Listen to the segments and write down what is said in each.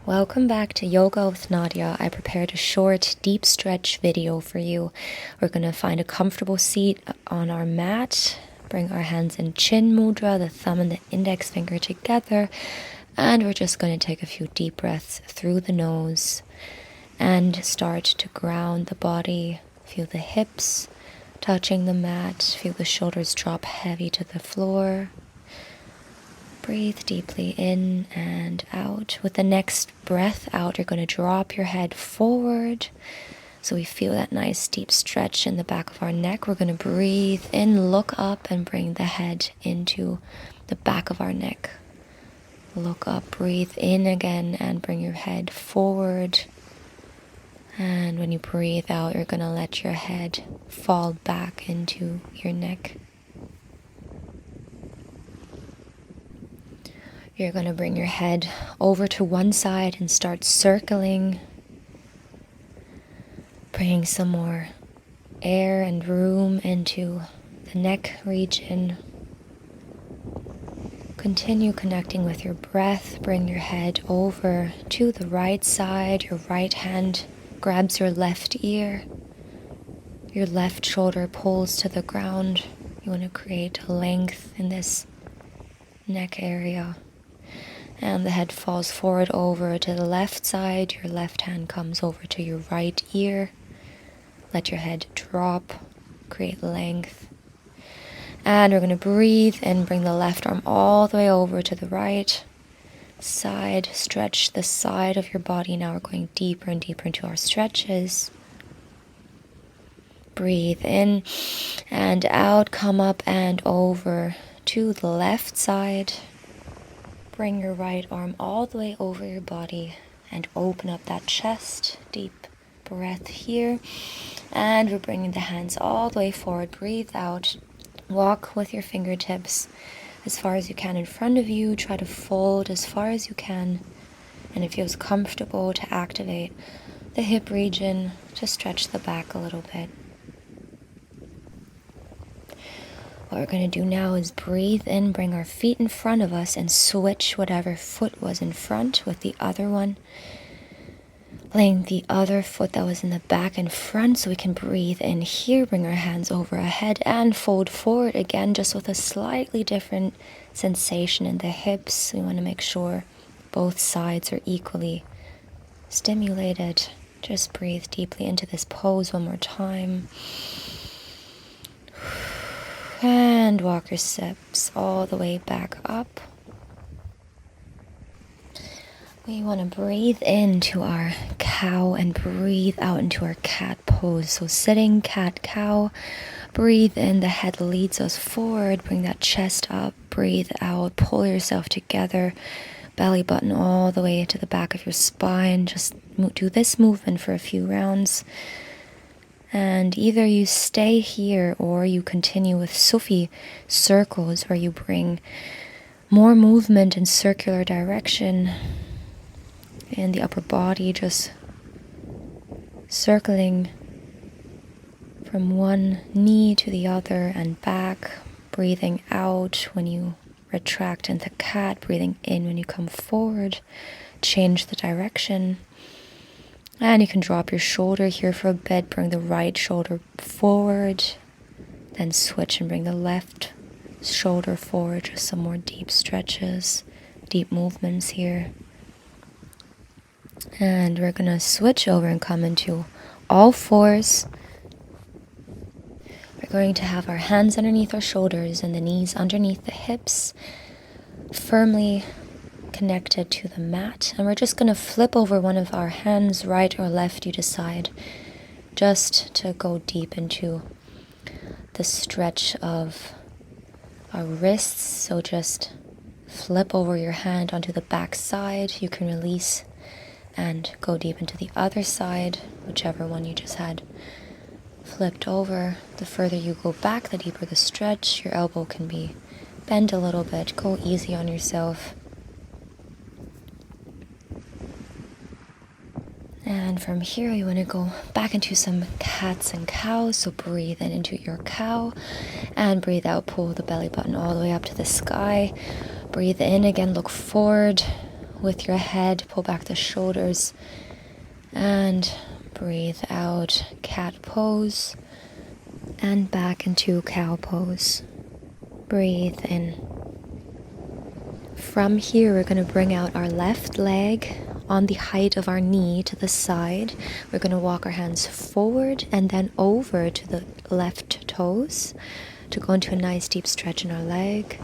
Welcome back to Yoga with Nadia. I prepared a short, deep stretch video for you. We're going to find a comfortable seat on our mat, bring our hands in chin mudra, the thumb and the index finger together, and we're just going to take a few deep breaths through the nose and start to ground the body. Feel the hips touching the mat, feel the shoulders drop heavy to the floor. Breathe deeply in and out. With the next breath out, you're going to drop your head forward. So we feel that nice deep stretch in the back of our neck. We're going to breathe in, look up, and bring the head into the back of our neck. Look up, breathe in again, and bring your head forward. And when you breathe out, you're going to let your head fall back into your neck. You're going to bring your head over to one side and start circling, bringing some more air and room into the neck region. Continue connecting with your breath. Bring your head over to the right side. Your right hand grabs your left ear. Your left shoulder pulls to the ground. You want to create a length in this neck area. And the head falls forward over to the left side. Your left hand comes over to your right ear. Let your head drop, create length. And we're going to breathe and bring the left arm all the way over to the right side. Stretch the side of your body. Now we're going deeper and deeper into our stretches. Breathe in and out. Come up and over to the left side. Bring your right arm all the way over your body and open up that chest. Deep breath here. And we're bringing the hands all the way forward. Breathe out. Walk with your fingertips as far as you can in front of you. Try to fold as far as you can. And it feels comfortable to activate the hip region, to stretch the back a little bit. What we're going to do now is breathe in, bring our feet in front of us and switch whatever foot was in front with the other one. Laying the other foot that was in the back in front so we can breathe in here, bring our hands over our head and fold forward again, just with a slightly different sensation in the hips. We want to make sure both sides are equally stimulated. Just breathe deeply into this pose one more time. And walk your steps all the way back up. We want to breathe into our cow and breathe out into our cat pose. So sitting cat-cow, breathe in, the head leads us forward, bring that chest up, breathe out, pull yourself together, belly button all the way to the back of your spine. Just do this movement for a few rounds. And either you stay here or you continue with Sufi circles where you bring more movement in circular direction in the upper body, just circling from one knee to the other and back, breathing out when you retract into cat, breathing in when you come forward, change the direction. And you can drop your shoulder here for a bit, bring the right shoulder forward, then switch and bring the left shoulder forward, just some more deep stretches, deep movements here. And we're going to switch over and come into all fours. We're going to have our hands underneath our shoulders and the knees underneath the hips, firmly connected to the mat, and we're just going to flip over one of our hands, right or left, you decide, just to go deep into the stretch of our wrists. So just flip over your hand onto the back side. You can release and go deep into the other side, whichever one you just had flipped over. The further you go back, the deeper the stretch. Your elbow can be bent a little bit. Go easy on yourself. And from here, you want to go back into some cats and cows. So breathe in into your cow and breathe out. Pull the belly button all the way up to the sky. Breathe in again, look forward. with your head, pull back the shoulders, and breathe out, cat pose, and back into cow pose. Breathe in. From here, we're going to bring out our left leg on the height of our knee to the side. We're going to walk our hands forward and then over to the left toes to go into a nice deep stretch in our leg.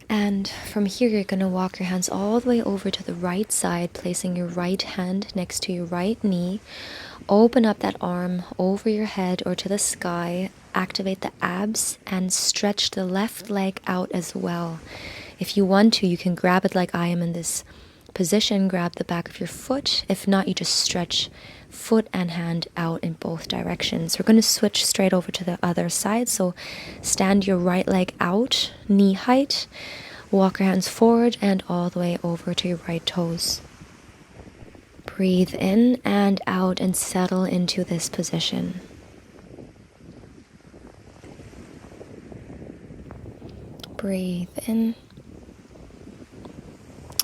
And from here, you're going to walk your hands all the way over to the right side, placing your right hand next to your right knee. Open up that arm over your head or to the sky. Activate the abs and stretch the left leg out as well. If you want to, you can grab it like I am in this position. Grab the back of your foot. If not, you just stretch foot and hand out in both directions. We're going to switch straight over to the other side. So stand your right leg out, knee height. Walk your hands forward and all the way over to your right toes. Breathe in and out and settle into this position. Breathe in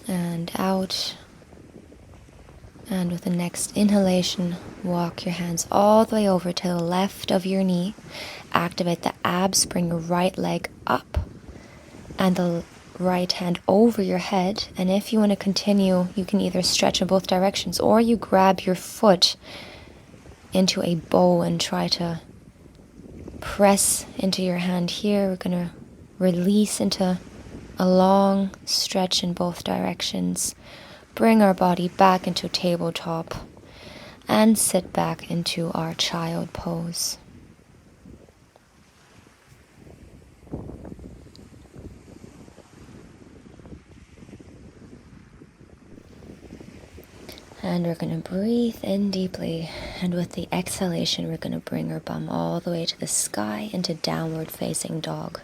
and out. And with the next inhalation, walk your hands all the way over to the left of your knee. Activate the abs, bring your right leg up and the right hand over your head. And if you want to continue, you can either stretch in both directions or you grab your foot into a bow and try to press into your hand here. We're going to release into a long stretch in both directions. Bring our body back into tabletop and sit back into our child pose. And we're going to breathe in deeply, and with the exhalation we're going to bring our bum all the way to the sky into downward facing dog.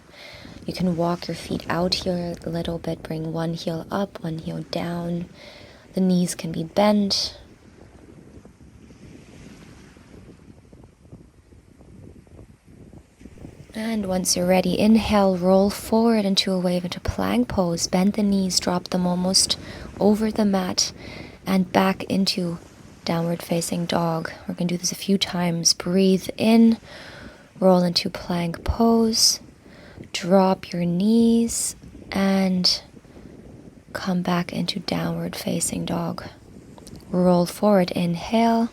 You can walk your feet out here a little bit, bring one heel up, one heel down. The knees can be bent. And once you're ready, inhale, roll forward into a wave into plank pose. Bend the knees, drop them almost over the mat and back into downward facing dog. We're going to do this a few times. Breathe in, roll into plank pose, drop your knees and come back into downward facing dog. Roll forward, inhale,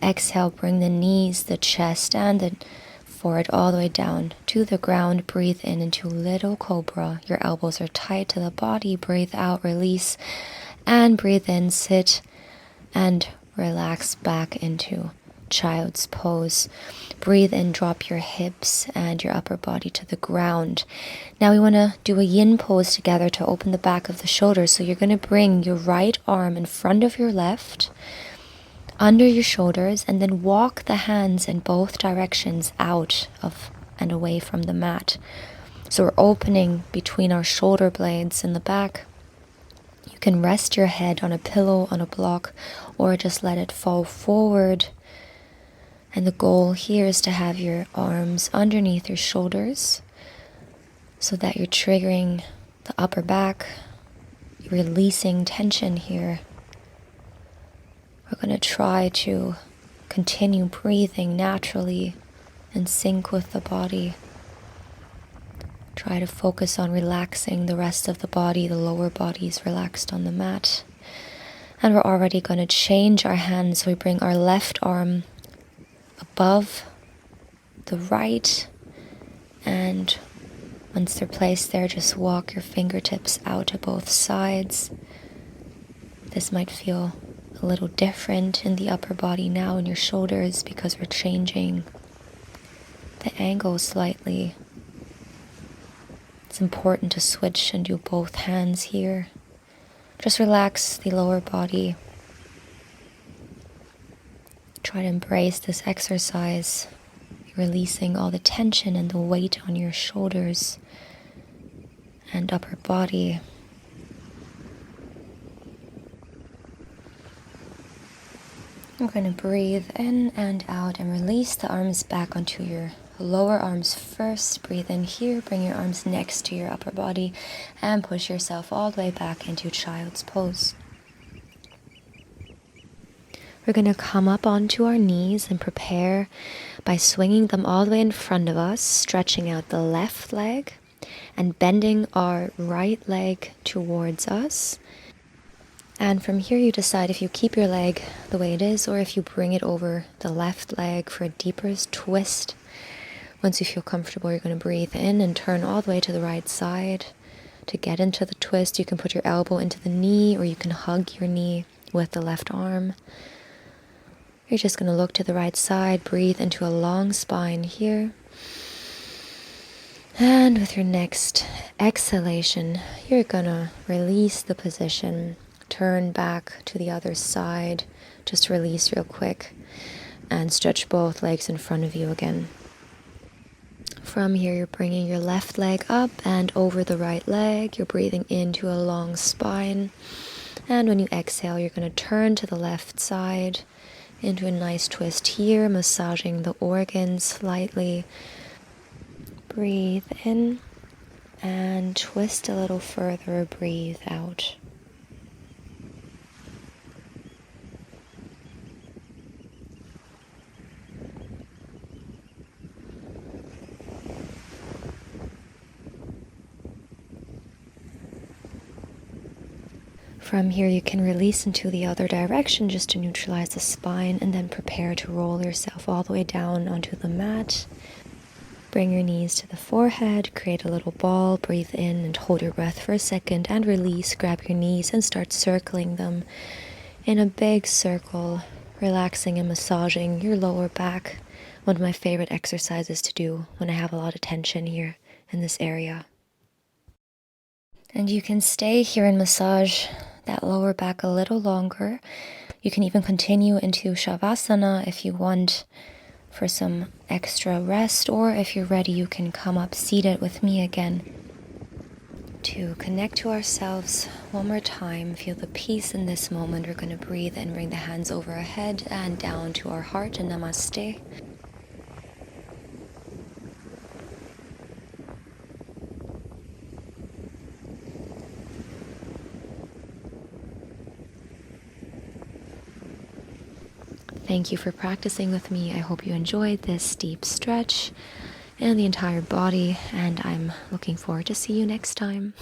exhale, bring the knees, the chest and the forward all the way down to the ground. Breathe in into little cobra. Your elbows are tight to the body. Breathe out, release, and breathe in, sit and relax back into child's pose. Breathe in, drop your hips and your upper body to the ground. Now we want to do a yin pose together to open the back of the shoulders. So you're going to bring your right arm in front of your left, under your shoulders, and then walk the hands in both directions out of and away from the mat. So we're opening between our shoulder blades in the back. You can rest your head on a pillow, on a block, or just let it fall forward. And the goal here is to have your arms underneath your shoulders so that you're triggering the upper back, you're releasing tension here. We're going to try to continue breathing naturally in sync with the body. Try to focus on relaxing the rest of the body. The lower body is relaxed on the mat. And we're already going to change our hands. So we bring our left arm above the right. And once they're placed there, just walk your fingertips out to both sides. This might feel a little different in the upper body now in your shoulders because we're changing the angle slightly. It's important to switch and do both hands here. Just relax the lower body. Try to embrace this exercise, releasing all the tension and the weight on your shoulders and upper body. We're going to breathe in and out and release the arms back onto your Lower arms first, breathe in here, bring your arms next to your upper body and push yourself all the way back into child's pose. We're going to come up onto our knees and prepare by swinging them all the way in front of us, stretching out the left leg and bending our right leg towards us. And from here you decide if you keep your leg the way it is or if you bring it over the left leg for a deeper twist. Once you feel comfortable, you're going to breathe in and turn all the way to the right side. To get into the twist, you can put your elbow into the knee or you can hug your knee with the left arm. You're just going to look to the right side, breathe into a long spine here. And with your next exhalation, you're going to release the position, turn back to the other side, just release real quick, and stretch both legs in front of you again. From here, you're bringing your left leg up and over the right leg. You're breathing into a long spine. And when you exhale, you're going to turn to the left side into a nice twist here, massaging the organs slightly. Breathe in and twist a little further, breathe out. From here, you can release into the other direction just to neutralize the spine and then prepare to roll yourself all the way down onto the mat. Bring your knees to the forehead, create a little ball, breathe in and hold your breath for a second and release. Grab your knees and start circling them in a big circle, relaxing and massaging your lower back. One of my favorite exercises to do when I have a lot of tension here in this area. And you can stay here and massage that lower back a little longer. You can even continue into Shavasana if you want for some extra rest, or if you're ready, you can come up seated with me again. To connect to ourselves one more time, feel the peace in this moment. We're going to breathe and bring the hands over our head and down to our heart in Namaste. Thank you for practicing with me. I hope you enjoyed this deep stretch and the entire body, and I'm looking forward to see you next time.